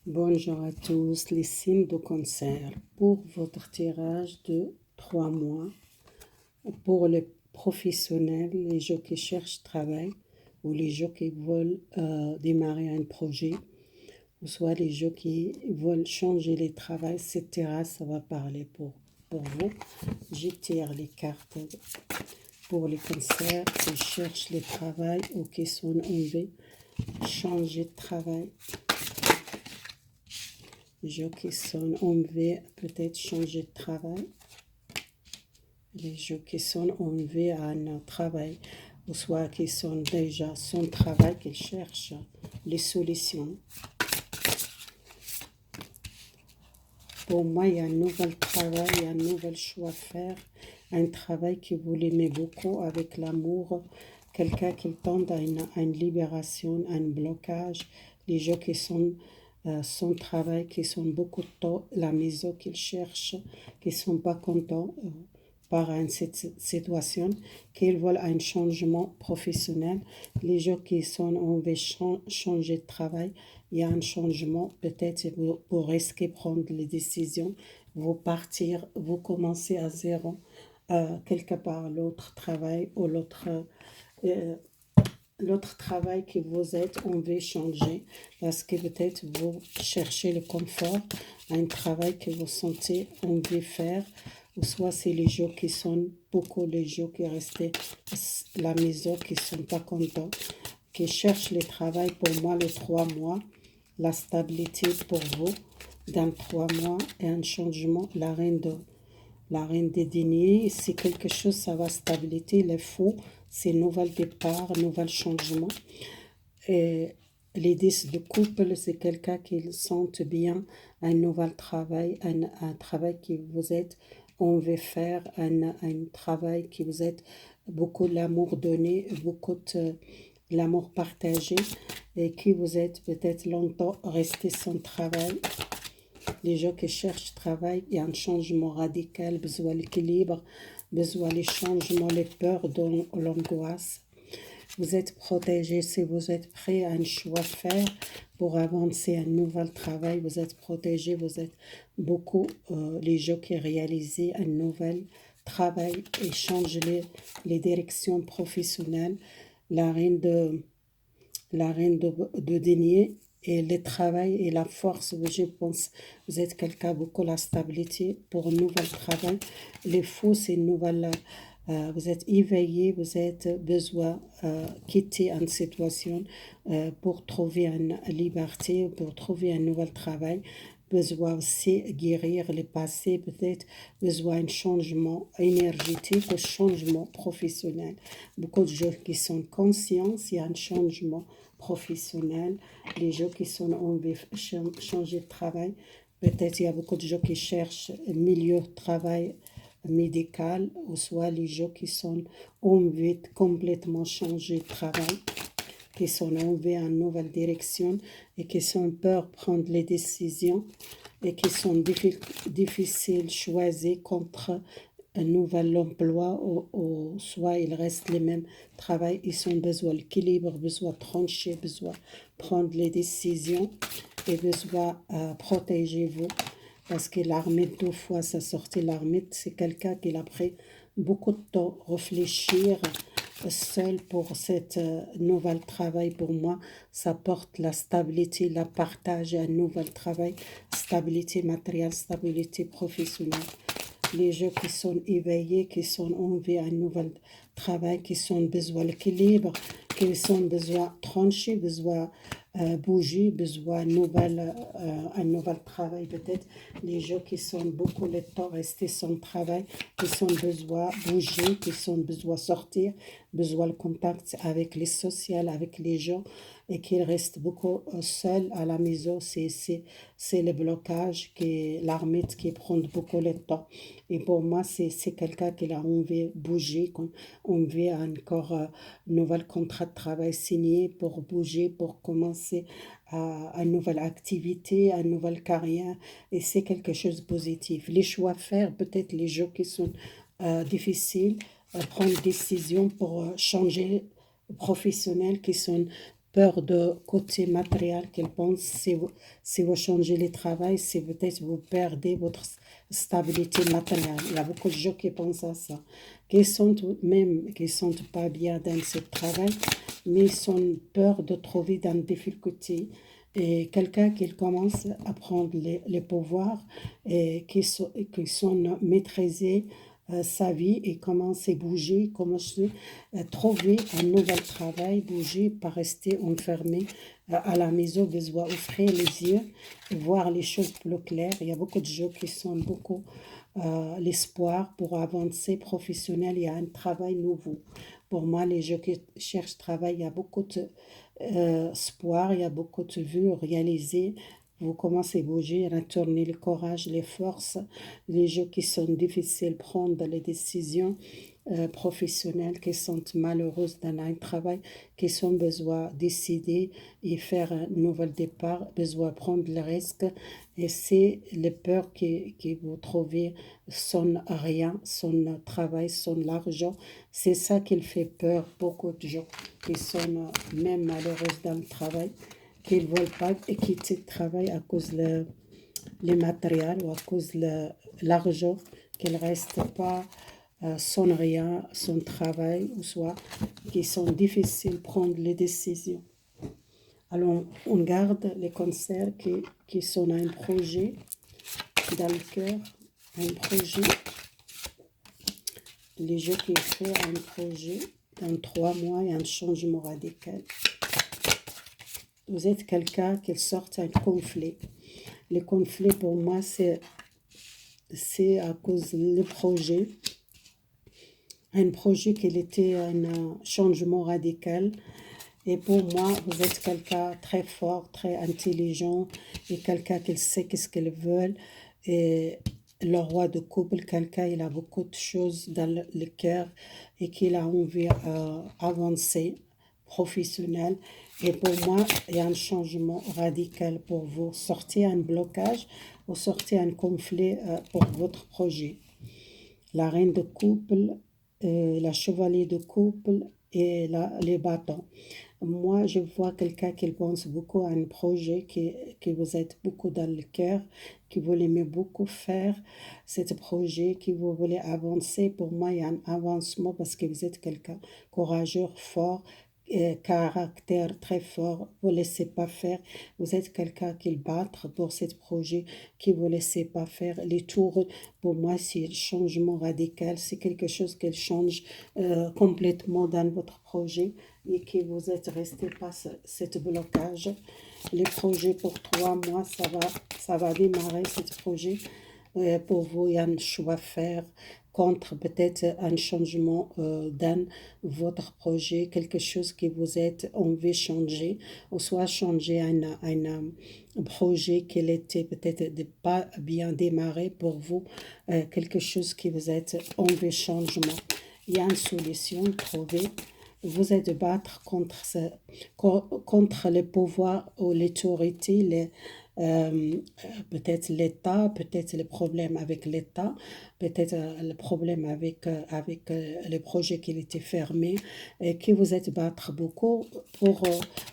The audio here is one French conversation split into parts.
Bonjour à tous, les signes de cancer pour votre tirage de 3 mois. Pour les professionnels, les gens qui cherchent travail ou les gens qui veulent démarrer un projet, ou soit les gens qui veulent changer les travail, etc. Ça va parler pour vous. Je tire les cartes pour les cancers qui cherchent le travail ou qui sont envie de changer de travail. Les gens qui sont envie peut-être changer de travail. Les gens qui sont envie à un travail, ou soit qui sont déjà sans travail, qui cherchent les solutions. Pour moi, il y a un nouvel travail, il y a un nouvel choix à faire, un travail que vous l'aimez beaucoup avec l'amour, quelqu'un qui tend à une libération, à un blocage, les gens qui sont sans travail, qui sont beaucoup de temps à la maison, qu'ils cherchent, qui ne sont pas contents par cette situation, qu'ils veulent un changement professionnel, les gens qui sont envie de changer de travail, il y a un changement, peut-être vous risquez de prendre les décisions, vous partir, vous commencer à zéro, quelque part l'autre travail ou euh, l'autre travail que vous êtes envie de changer, parce que peut-être vous cherchez le confort, un travail que vous sentez envie de faire, ou soit c'est les gens qui sont beaucoup les gens qui restent à la maison, qui ne sont pas contents, qui cherchent le travail. Pour moi, les 3 mois, la stabilité pour vous, dans 3 mois, et un changement, la reine des deniers, c'est quelque chose, ça va stabilité, les faux, c'est nouvel départ, nouvel changement. Et les 10 de couple, c'est quelqu'un qui sente bien un nouvel travail, un travail que vous êtes, on veut faire, un travail qui vous êtes beaucoup de l'amour donné, beaucoup de l'amour partagé, et qui vous êtes peut-être longtemps resté sans travail. Les gens qui cherchent travail, il y a un changement radical, besoin d'équilibre, besoin des changements, les peurs, l'angoisse. Vous êtes protégé si vous êtes prêt à un choix à faire pour avancer un nouvel travail. Vous êtes protégé, vous êtes beaucoup les gens qui réalisent un nouvel travail et changent les directions professionnelles. La reine de denier et le travail et la force, je pense, vous êtes quelqu'un beaucoup la stabilité pour un nouvel travail. Les faux, c'est une nouvelle, vous êtes éveillé, vous êtes besoin quitter une situation pour trouver une liberté, pour trouver un nouvel travail. Besoin aussi guérir le passé, peut-être besoin d'un changement énergétique, un changement professionnel. Beaucoup de gens qui sont conscients, il y a un changement professionnel, les gens qui sont envie de changer de travail, peut-être il y a beaucoup de gens qui cherchent un milieu de travail médical, ou soit les gens qui sont envie de complètement changer de travail, qui sont envie à une nouvelle direction et qui sont peur de prendre les décisions et qui sont difficiles de choisir contre un nouvel emploi ou soit ils restent les mêmes travail, ils ont besoin d'équilibre, besoin de trancher, besoin de prendre les décisions et besoin de protéger vous. Parce que l'armée, 2 fois, ça sortait l'armée, c'est quelqu'un qui a pris beaucoup de temps à réfléchir seul pour cette nouvel travail. Pour moi, ça porte la stabilité, la partage, un nouvel travail, stabilité matérielle, stabilité professionnelle. Les gens qui sont éveillés, qui sont envie à un nouvel travail, qui sont besoin d'équilibre, qui sont besoin trancher, besoin bouger, besoin un nouvel travail peut-être. Les gens qui sont beaucoup de temps restés sans travail, qui sont besoin bouger, qui sont besoin sortir, besoin le contact avec les sociaux, avec les gens, et qu'ils restent beaucoup seuls à la maison. C'est le blocage, qui l'armée qui prend beaucoup de temps. Et pour moi, c'est quelqu'un qui a envie de bouger, envie encore un nouvel contrat de travail signé pour bouger, pour commencer une nouvelle activité, une nouvelle carrière. Et c'est quelque chose de positif. Les choix à faire, peut-être les jours qui sont difficiles, prendre des décisions pour changer professionnels qui sont peur de côté matériel qu'ils pensent si vous changez le travail, si peut-être vous perdez votre stabilité matérielle. Il y a beaucoup de gens qui pensent à ça, qui sont même qui sont pas bien dans ce travail, mais ils ont peur de trouver dans des difficultés. Et quelqu'un qui commence à prendre les pouvoirs et qui sont maîtrisés sa vie et commence à bouger, commence à trouver un nouvel travail, bouger, pas rester enfermé à la maison, besoin ouvrir les yeux et voir les choses plus claires. Il y a beaucoup de gens qui sont beaucoup l'espoir pour avancer professionnel, il y a un travail nouveau. Pour moi, les gens qui cherchent travail, il y a beaucoup d'espoir, il y a beaucoup de vues réalisées. Vous commencez à bouger, à retourner le courage, les forces, les jeux qui sont difficiles, prendre les décisions professionnelles qui sont malheureuses dans un travail, qui sont besoin de décider et faire un nouvel départ, besoin de prendre le risque. Et c'est les peurs que vous trouvez, son rien, son travail, son argent. C'est ça qui fait peur beaucoup de gens qui sont même malheureuses dans le travail, qui ne veulent pas quitter le travail à cause les matériels ou à cause l'argent, qu'ils ne restent pas sans rien, sans travail, ou soit qui sont difficiles à prendre les décisions. Alors, on garde les concerts qui sont un projet dans le cœur, un projet. Les gens qui font un projet, dans 3 mois, il y a un changement radical. Vous êtes quelqu'un qui sort un conflit. Le conflit, pour moi, c'est à cause du projet. Un projet qui était un changement radical. Et pour moi, vous êtes quelqu'un très fort, très intelligent, et quelqu'un qui sait qu'est-ce qu'il veut. Et le roi de couple, quelqu'un, il a beaucoup de choses dans le cœur et qu'il a envie d'avancer professionnel. Et pour moi, il y a un changement radical pour vous. Sortir un blocage ou sortir un conflit pour votre projet. La reine de couple, la chevalier de couple et les bâtons. Moi, je vois quelqu'un qui pense beaucoup à un projet qui vous aide beaucoup dans le cœur, qui vous aimez beaucoup faire, ce projet, qui vous voulez avancer. Pour moi, il y a un avancement parce que vous êtes quelqu'un courageux, fort, caractère très fort, vous ne laissez pas faire. Vous êtes quelqu'un qui bat pour ce projet, qui vous laissez pas faire. Les tours, pour moi, c'est un changement radical, c'est quelque chose qui change complètement dans votre projet et que vous êtes resté pas ce blocage. Les projets pour 3 mois, ça va démarrer ce projet. Pour vous, il y a un choix à faire contre peut-être un changement dans votre projet, quelque chose que vous êtes envie de changer, ou soit changer un projet qui était peut-être pas bien démarré pour vous, quelque chose qui vous êtes envie de changement. Il y a une solution trouvée. Vous êtes battre contre les pouvoirs ou l'autorité, peut-être l'État, peut-être le problème avec l'État, peut-être le problème avec le projet qui était fermé, et que vous êtes battre beaucoup pour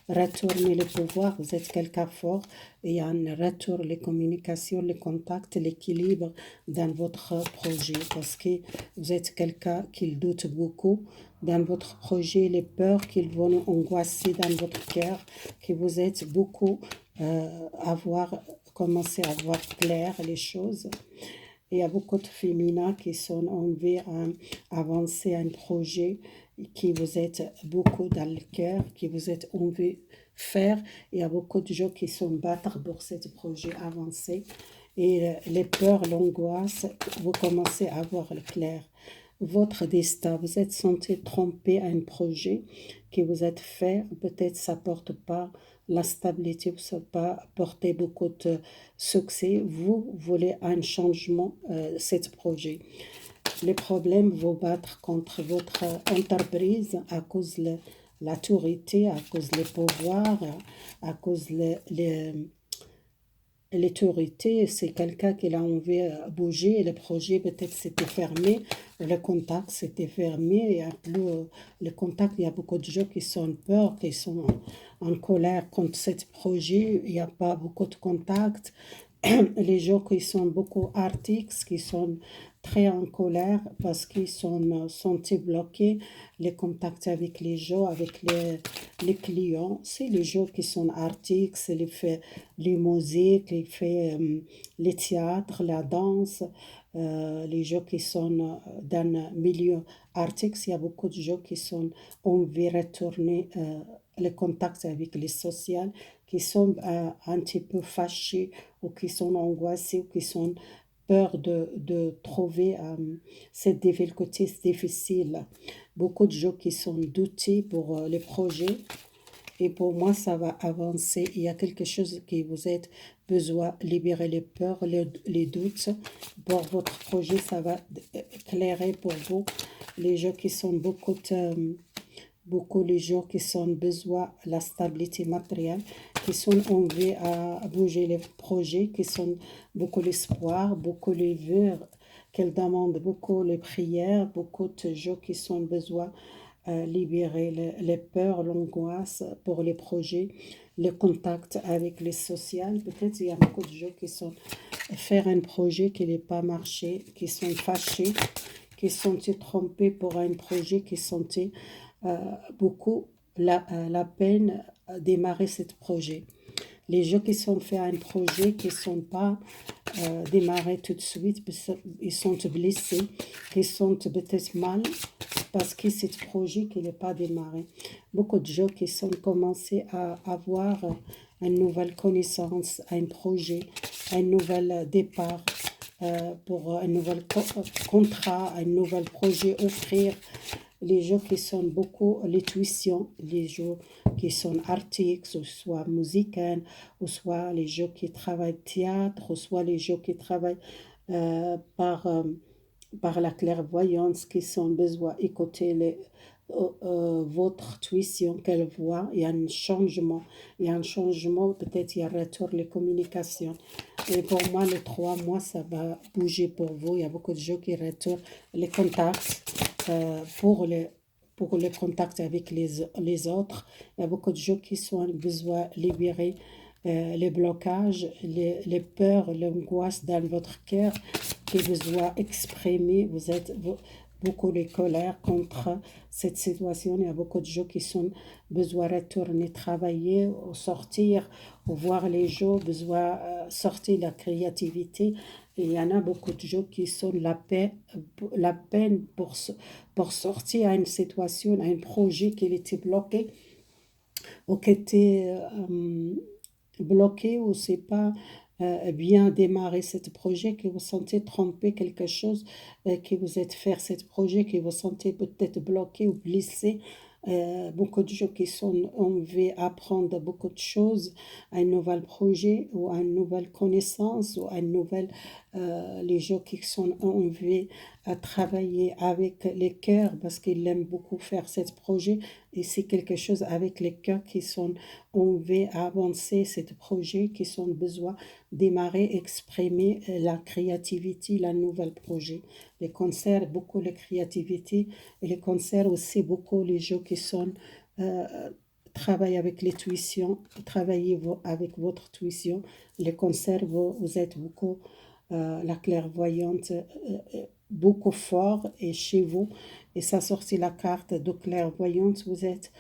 retourner le pouvoir. Vous êtes quelqu'un fort et il y a un retour, les communications, les contacts, l'équilibre dans votre projet parce que vous êtes quelqu'un qui doute beaucoup dans votre projet, les peurs qu'ils vont angoisser dans votre cœur, que vous êtes beaucoup commencer à voir clair les choses. Et il y a beaucoup de féminins qui sont envie d'avancer un projet qui vous êtes beaucoup dans le cœur, qui vous êtes envie faire. Il y a beaucoup de gens qui sont battre pour ce projet avancé. Et les peurs, l'angoisse, vous commencez à voir le clair. Votre destin, vous êtes senti trompé à un projet que vous êtes fait, peut-être ça ne porte pas la stabilité, ça ne pas apporter beaucoup de succès. Vous voulez un changement, ce projet. Les problèmes vous battre contre votre entreprise à cause de l'autorité, à cause des pouvoirs, à cause l'autorité, c'est quelqu'un qui a envie de bouger, et le projet peut-être c'était fermé, le contact c'était fermé, il y a plus le contact, il y a beaucoup de gens qui sont peur, qui sont en colère contre ce projet, il n'y a pas beaucoup de contact. Les gens qui sont beaucoup artiques, qui sont très en colère parce qu'ils sont sentis bloqués, les contacts avec les gens, avec les clients. C'est les gens qui sont artiques, c'est les musiques, les théâtres, la danse, les gens qui sont dans le milieu artistique. Il y a beaucoup de gens qui sont envie de retourner les contacts avec les sociales, qui sont un petit peu fâchés ou qui sont angoissés ou qui sont peur de trouver cette difficulté difficile. Beaucoup de gens qui sont doutés pour les projets et pour moi ça va avancer. Il y a quelque chose qui vous êtes besoin de libérer les peurs, les doutes. Pour votre projet, ça va éclairer pour vous. Les gens qui sont beaucoup les gens qui ont besoin de la stabilité matérielle, qui sont envie à bouger les projets, qui sont beaucoup l'espoir, beaucoup les vœux, qu'elles demandent beaucoup les prières, beaucoup de gens qui sont besoin libérer les peurs, l'angoisse pour les projets, le contact avec les sociales. Peut-être il y a beaucoup de gens qui sont faire un projet qui n'est pas marché, qui sont fâchés, qui sont trompés pour un projet, qui sont euh, beaucoup la peine à démarrer ce projet. Les gens qui sont fait un projet qui ne sont pas démarrés tout de suite, ils sont blessés, ils sont peut-être mal parce que c'est un projet qui n'est pas démarré. Beaucoup de gens qui sont commencés à avoir une nouvelle connaissance, un projet, un nouvel départ pour un nouvel contrat, un nouvel projet offrir. Les gens qui sont beaucoup l'intuition, les gens qui sont artistiques, ou soit musiciens, ou soit les gens qui travaillent théâtre, ou soit les gens qui travaillent euh, par, euh, par la clairvoyance, qui sont besoin d'écouter votre tuition, qu'elle voit, il y a un changement. Il y a un changement, peut-être il y a un retour les communications. Et pour moi, les 3 mois, ça va bouger pour vous. Il y a beaucoup de gens qui retournent les contacts pour les contacts avec les autres. Il y a beaucoup de gens qui sont besoin de libérer les blocages, les peurs, l'angoisse dans votre cœur qui vous doit exprimer. Vous êtes beaucoup de colère contre cette situation. Il y a beaucoup de gens qui sont besoin de retourner travailler, ou sortir, ou voir les gens, besoin sortir la créativité. Et il y en a beaucoup de gens qui sont la peine pour sortir à une situation, à un projet qui était bloqué ou qui était bloqué ou c'est pas bien démarrer ce projet, que vous sentez tromper quelque chose, que vous êtes faire ce projet, que vous sentez peut-être bloqué ou blessé. Beaucoup de gens qui sont envie d'apprendre beaucoup de choses, un nouvel projet ou une nouvelle connaissance ou une nouvelle, les gens qui sont envie à travailler avec les cœurs parce qu'ils aiment beaucoup faire ce projet et c'est quelque chose avec les cœurs qui sont envie à avancer ce projet, qui sont besoin démarrer, exprimer la créativité, la nouvelle projet. Les concerts, beaucoup la créativité et les concerts aussi beaucoup les gens qui sont euh, travaillent avec les tuitions, travaillez avec votre tuition. Les concerts, vous êtes beaucoup la clairvoyante, beaucoup fort et chez vous. Et ça sortit la carte de clairvoyante. Vous êtes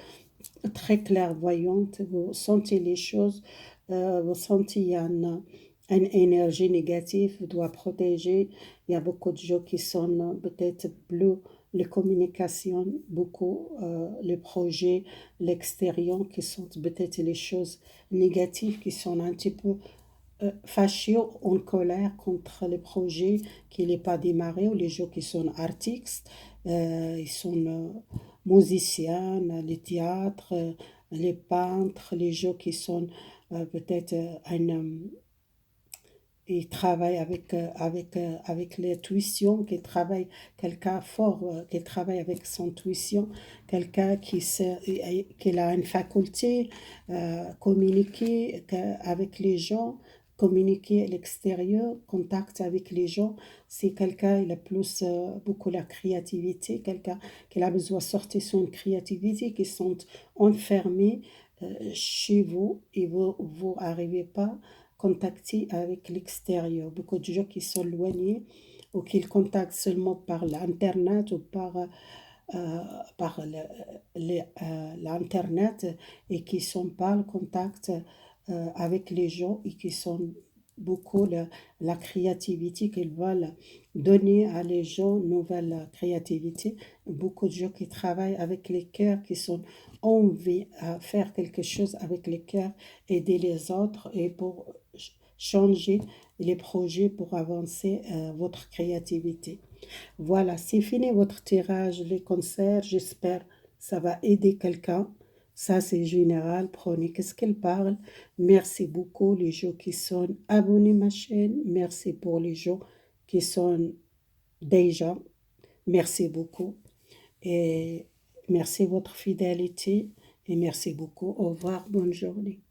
très clairvoyante, vous sentez les choses, vous sentez une énergie négative, vous doit protéger. Il y a beaucoup de gens qui sont peut-être plus les communications, beaucoup les projets, l'extérieur, qui sont peut-être les choses négatives, qui sont un petit peu fâchés, en colère contre le projet qui n'est pas démarré, ou les gens qui sont artistes, ils sont musiciens, les théâtres, les peintres, les gens qui sont peut-être ils travaillent avec l'intuition, qui travaille quelqu'un fort, qui travaille avec son intuition, quelqu'un qui a une faculté communiquer avec les gens, communiquer à l'extérieur, contact avec les gens. Si quelqu'un il a plus beaucoup la créativité, quelqu'un qui a besoin de sortir son créativité, qui sont enfermés chez vous et vous n'arrivez pas à contacter avec l'extérieur. Beaucoup de gens qui sont éloignés ou qui contactent seulement par l'internet ou par l'internet et qui sont pas en contact avec les gens et qui sont beaucoup la créativité qu'ils veulent donner à les gens, nouvelle créativité. Beaucoup de gens qui travaillent avec les cœurs, qui sont envie à faire quelque chose avec les cœurs, aider les autres et pour changer les projets pour avancer votre créativité. Voilà, c'est fini votre tirage, les concerts. J'espère que ça va aider quelqu'un. Ça, c'est général. Prenez qu'est-ce qu'elle parle. Merci beaucoup les gens qui sont abonnés à ma chaîne. Merci pour les gens qui sont déjà. Merci beaucoup. Et merci de votre fidélité. Et merci beaucoup. Au revoir. Bonne journée.